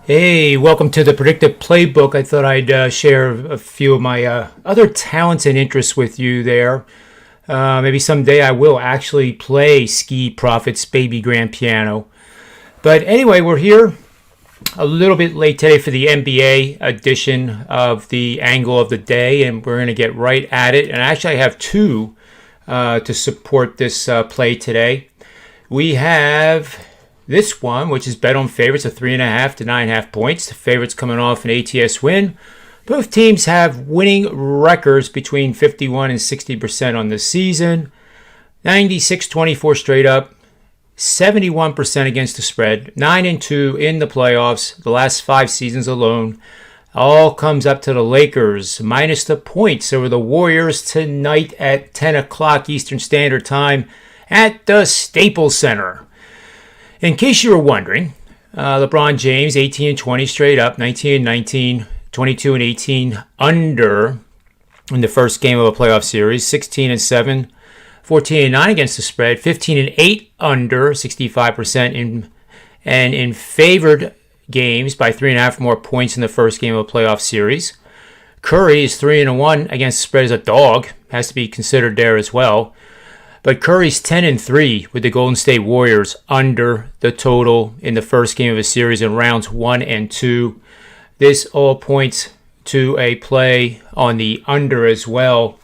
Hey, welcome to the Predictive Playbook. I thought I'd share a few of my other talents and interests with you there. Maybe someday I will actually play Ski Profits Baby Grand Piano. But anyway, we're here a little bit late today for the NBA edition of the Angle of the Day, and we're going to get right at it. And actually, I have two to support this play today. We have this one, which is bet on favorites of 3.5 to 9.5 points. The favorites coming off an ATS win. Both teams have winning records between 51 and 60% on the season. 96-24 straight up. 71% against the spread. 9-2 in the playoffs. The last 5 seasons alone. All comes up to the Lakers minus the points over the Warriors tonight at 10 o'clock Eastern Standard Time at the Staples Center. In case you were wondering, LeBron James, 18-20 straight up, 19-19, 22-18 under in the first game of a playoff series, 16-7, 14-9 against the spread, 15-8 under, 65% in favored games by 3.5 more points in the first game of a playoff series. Curry is 3-1 against the spread as a dog, has to be considered there as well. But Curry's 10-3 with the Golden State Warriors under the total in the first game of a series in rounds 1 and 2. This all points to a play on the under as well,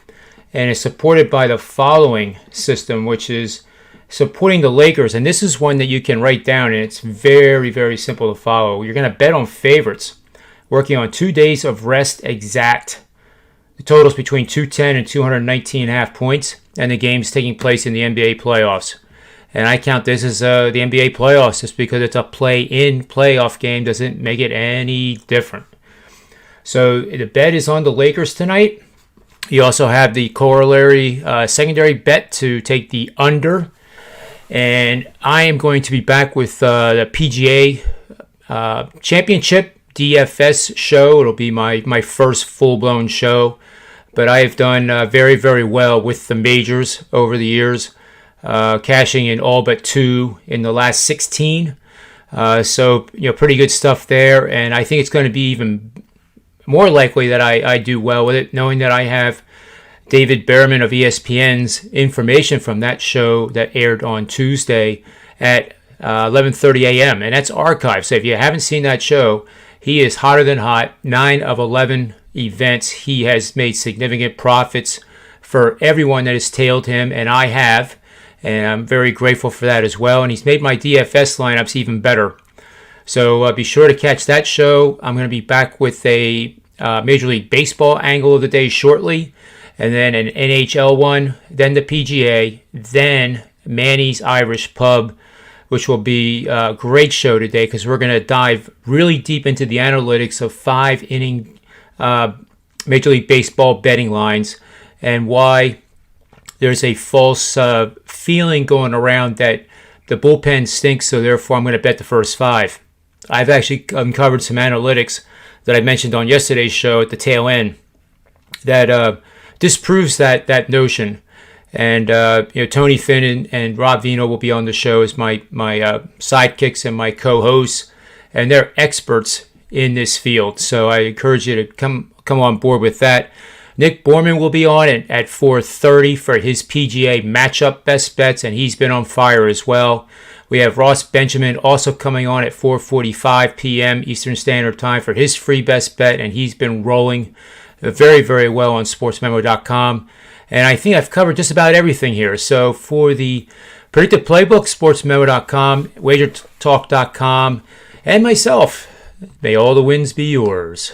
and is supported by the following system, which is supporting the Lakers. And this is one that you can write down, and it's very, very simple to follow. You're going to bet on favorites, working on 2 days of rest exact. The total's between 210 and 219.5 points, and the game's taking place in the NBA playoffs. And I count this as the NBA playoffs just because it's a play-in playoff game doesn't make it any different. So the bet is on the Lakers tonight. You also have the corollary secondary bet to take the under. And I am going to be back with the PGA Championship DFS show. It'll be my first full-blown show. But I have done very, very well with the majors over the years, cashing in all but 2 in the last 16. So, pretty good stuff there. And I think it's going to be even more likely that I do well with it, knowing that I have David Behrman of ESPN's information from that show that aired on Tuesday at 11:30 a.m. And that's archived. So if you haven't seen that show, he is hotter than hot. 9 of 11 events. He has made significant profits for everyone that has tailed him, and I have. And I'm very grateful for that as well. And he's made my DFS lineups even better. So be sure to catch that show. I'm going to be back with a Major League Baseball angle of the day shortly, and then an NHL one, then the PGA, then Manny's Irish Pub, which will be a great show today because we're going to dive really deep into the analytics of 5-inning Major League Baseball betting lines and why there's a false feeling going around that the bullpen stinks, so therefore I'm going to bet the first 5. I've actually uncovered some analytics that I mentioned on yesterday's show at the tail end that disproves that notion. And Tony Finn and Rob Vino will be on the show as my sidekicks and my co-hosts, and they're experts in this field. So I encourage you to come on board with that. Nick Borman will be on at 4:30 for his PGA matchup best bets, and he's been on fire as well. We have Ross Benjamin also coming on at 4:45 p.m. Eastern Standard Time for his free best bet, and he's been rolling very, very well on sportsmemo.com. And I think I've covered just about everything here. So for the Predictive Playbook, sportsmemo.com, wagertalk.com, and myself, may all the wins be yours.